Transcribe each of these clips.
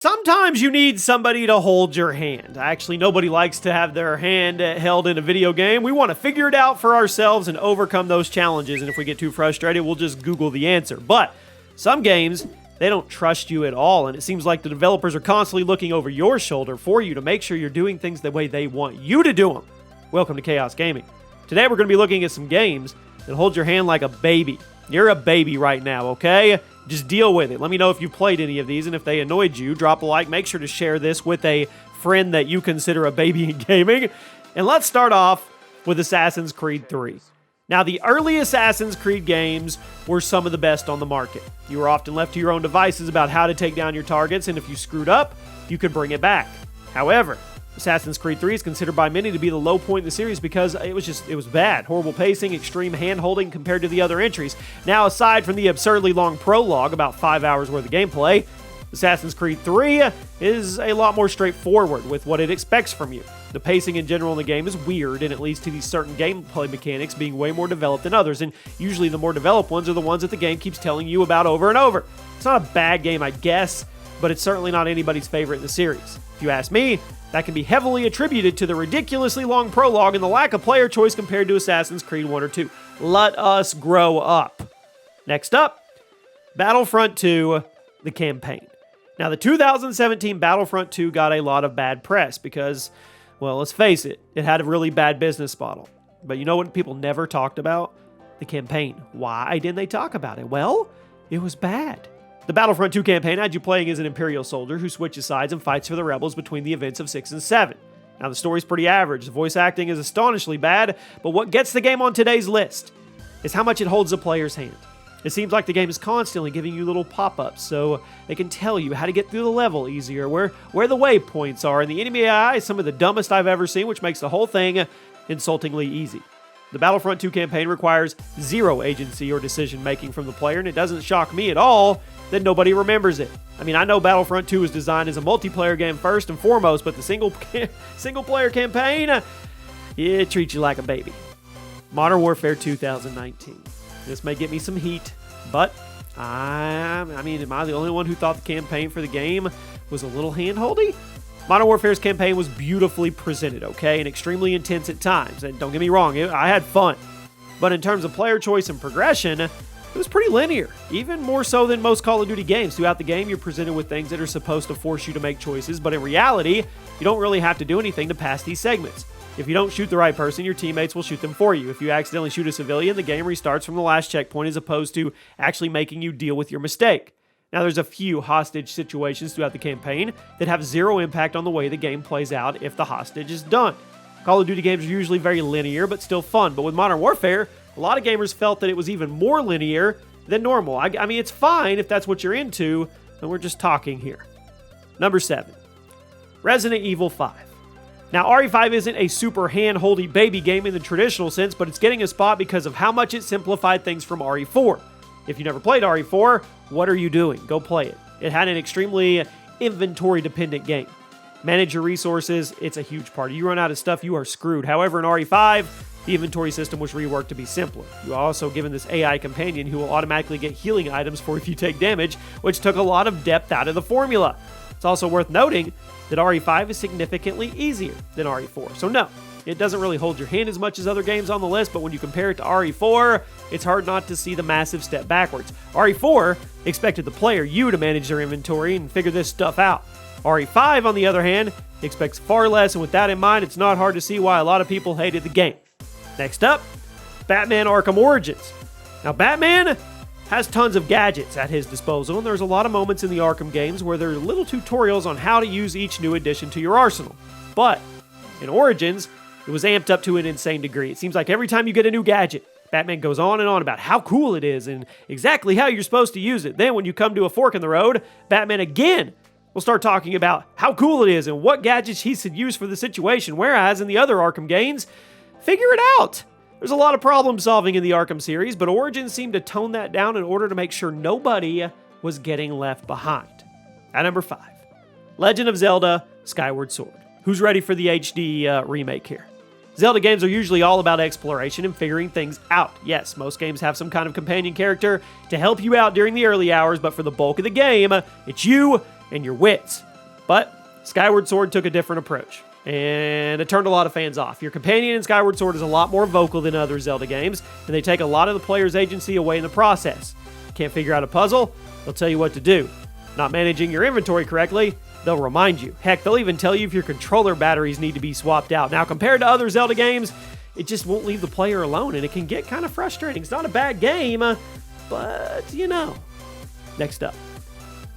Sometimes you need somebody to hold your hand. Actually, nobody likes to have their hand held in a video game. We want to figure it out for ourselves and overcome those challenges. And if we get too frustrated, we'll just Google the answer. But some games, they don't trust you at all. And it seems like the developers are constantly looking over your shoulder for you to make sure you're doing things the way they want you to do them. Welcome to Chaos Gaming. Today, we're going to be looking at some games that hold your hand like a baby. You're a baby right now, okay? Just deal with it. Let me know if you played any of these, and if they annoyed you, drop a like. Make sure to share this with a friend that you consider a baby in gaming. And let's start off with Assassin's Creed 3. Now, the early Assassin's Creed games were some of the best on the market. You were often left to your own devices about how to take down your targets, and if you screwed up, you could bring it back. However, Assassin's Creed 3 is considered by many to be the low point in the series because it was bad. Horrible pacing, extreme hand-holding compared to the other entries. Now, aside from the absurdly long prologue, about 5 hours worth of gameplay, Assassin's Creed 3 is a lot more straightforward with what it expects from you. The pacing in general in the game is weird, and it leads to these certain gameplay mechanics being way more developed than others, and usually the more developed ones are the ones that the game keeps telling you about over and over. It's not a bad game, I guess, but it's certainly not anybody's favorite in the series. If you ask me, that can be heavily attributed to the ridiculously long prologue and the lack of player choice compared to Assassin's Creed 1 or 2. Let us grow up. Next up, Battlefront 2, the campaign. Now, the 2017 Battlefront 2 got a lot of bad press because, well, let's face it, it had a really bad business model. But you know what people never talked about? The campaign. Why didn't they talk about it? Well, it was bad. The Battlefront 2 campaign had you playing as an Imperial soldier who switches sides and fights for the rebels between the events of 6 and 7. Now, the story's pretty average, the voice acting is astonishingly bad, but what gets the game on today's list is how much it holds the player's hand. It seems like the game is constantly giving you little pop-ups so they can tell you how to get through the level easier, where the waypoints are, and the enemy AI is some of the dumbest I've ever seen, which makes the whole thing insultingly easy. The Battlefront 2 campaign requires zero agency or decision-making from the player, and it doesn't shock me at all that nobody remembers it. I mean, I know Battlefront 2 was designed as a multiplayer game first and foremost, but the single-player campaign, it treats you like a baby. Modern Warfare 2019. This may get me some heat, but am I the only one who thought the campaign for the game was a little hand-holdy? Modern Warfare's campaign was beautifully presented, okay, and extremely intense at times. And don't get me wrong, I had fun. But in terms of player choice and progression, it was pretty linear, even more so than most Call of Duty games. Throughout the game, you're presented with things that are supposed to force you to make choices, but in reality, you don't really have to do anything to pass these segments. If you don't shoot the right person, your teammates will shoot them for you. If you accidentally shoot a civilian, the game restarts from the last checkpoint as opposed to actually making you deal with your mistake. Now, there's a few hostage situations throughout the campaign that have zero impact on the way the game plays out if the hostage is done. Call of Duty games are usually very linear, but still fun. But with Modern Warfare, a lot of gamers felt that it was even more linear than normal. I mean, it's fine if that's what you're into, and we're just talking here. Number 7, Resident Evil 5. Now, RE5 isn't a super hand-holdy baby game in the traditional sense, but it's getting a spot because of how much it simplified things from RE4. If you never played RE4, what are you doing? Go play it. It had an extremely inventory-dependent game. Manage your resources, it's a huge part. You run out of stuff, you are screwed. However, in RE5, the inventory system was reworked to be simpler. You are also given this AI companion who will automatically get healing items for if you take damage, which took a lot of depth out of the formula. It's also worth noting that RE5 is significantly easier than RE4. So no, it doesn't really hold your hand as much as other games on the list, but when you compare it to RE4, it's hard not to see the massive step backwards. RE4 expected the player, you, to manage their inventory and figure this stuff out. RE5, on the other hand, expects far less, and with that in mind, it's not hard to see why a lot of people hated the game. Next up, Batman Arkham Origins. Now, Batman has tons of gadgets at his disposal, and there's a lot of moments in the Arkham games where there are little tutorials on how to use each new addition to your arsenal. But in Origins, it was amped up to an insane degree. It seems like every time you get a new gadget, Batman goes on and on about how cool it is and exactly how you're supposed to use it. Then when you come to a fork in the road, Batman again will start talking about how cool it is and what gadgets he should use for the situation, whereas in the other Arkham games, figure it out. There's a lot of problem solving in the Arkham series, but Origins seemed to tone that down in order to make sure nobody was getting left behind. At number 5, Legend of Zelda Skyward Sword. Who's ready for the HD remake here? Zelda games are usually all about exploration and figuring things out. Yes, most games have some kind of companion character to help you out during the early hours, but for the bulk of the game, it's you and your wits. But Skyward Sword took a different approach, and it turned a lot of fans off. Your companion in Skyward Sword is a lot more vocal than other Zelda games, and they take a lot of the player's agency away in the process. Can't figure out a puzzle? They'll tell you what to do. Not managing your inventory correctly? They'll remind you. Heck, they'll even tell you if your controller batteries need to be swapped out. Now, compared to other Zelda games, it just won't leave the player alone, and it can get kind of frustrating. It's not a bad game, but you know. Next up,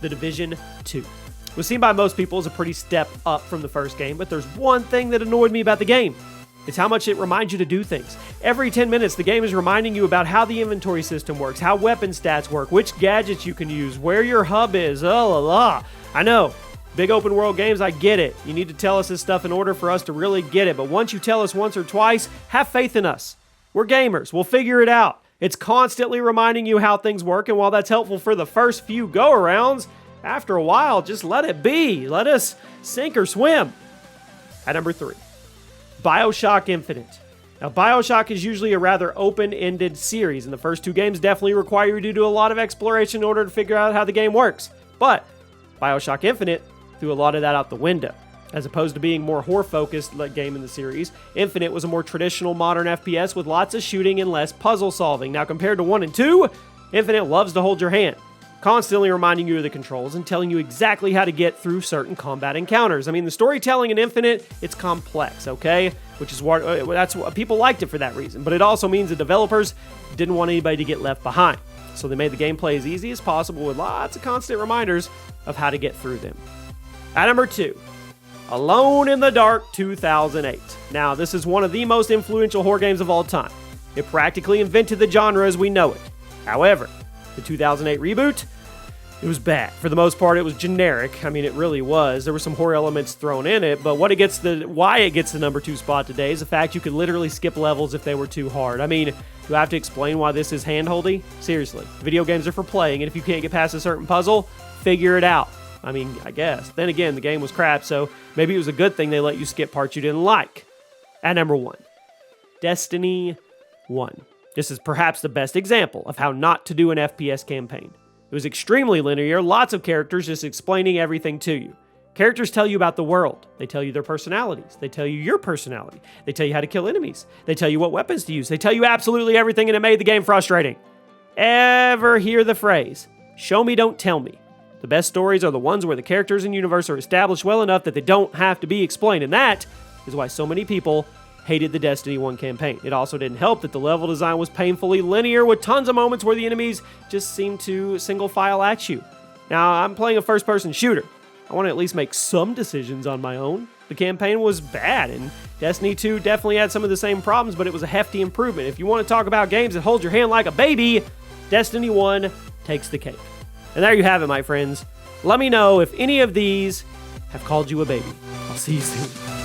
The Division 2. Was seen by most people as a pretty step up from the first game, but there's one thing that annoyed me about the game. It's how much it reminds you to do things. Every 10 minutes, the game is reminding you about how the inventory system works, how weapon stats work, which gadgets you can use, where your hub is, I know, big open world games, I get it. You need to tell us this stuff in order for us to really get it, but once you tell us once or twice, have faith in us. We're gamers, we'll figure it out. It's constantly reminding you how things work, and while that's helpful for the first few go-arounds, after a while, just let it be. Let us sink or swim. At number 3, BioShock Infinite. Now, BioShock is usually a rather open-ended series, and the first 2 games definitely require you to do a lot of exploration in order to figure out how the game works. But BioShock Infinite threw a lot of that out the window. As opposed to being more horror-focused game in the series, Infinite was a more traditional modern FPS with lots of shooting and less puzzle solving. Now, compared to 1 and 2, Infinite loves to hold your hand, constantly reminding you of the controls and telling you exactly how to get through certain combat encounters. I mean, the storytelling in Infinite, it's complex, okay? Which is that's what people liked it for that reason. But it also means the developers didn't want anybody to get left behind. So they made the gameplay as easy as possible with lots of constant reminders of how to get through them. At number 2, Alone in the Dark 2008. Now, this is one of the most influential horror games of all time. It practically invented the genre as we know it. However, the 2008 reboot, it was bad. For the most part, it was generic. I mean, it really was. There were some horror elements thrown in it, but why it gets the number 2 spot today is the fact you could literally skip levels if they were too hard. I mean, do I have to explain why this is handholdy? Seriously, video games are for playing, and if you can't get past a certain puzzle, figure it out. I mean, I guess. Then again, the game was crap, so maybe it was a good thing they let you skip parts you didn't like. At number 1, Destiny 1. This is perhaps the best example of how not to do an FPS campaign. It was extremely linear, lots of characters just explaining everything to you. Characters tell you about the world. They tell you their personalities. They tell you your personality. They tell you how to kill enemies. They tell you what weapons to use. They tell you absolutely everything, and it made the game frustrating. Ever hear the phrase, "Show me, don't tell me"? The best stories are the ones where the characters and universe are established well enough that they don't have to be explained, and that is why so many people hated the Destiny 1 campaign. It also didn't help that the level design was painfully linear with tons of moments where the enemies just seemed to single file at you. Now, I'm playing a first-person shooter. I want to at least make some decisions on my own. The campaign was bad, and Destiny 2 definitely had some of the same problems, but it was a hefty improvement. If you want to talk about games that hold your hand like a baby, Destiny 1 takes the cake. And there you have it, my friends. Let me know if any of these have called you a baby. I'll see you soon.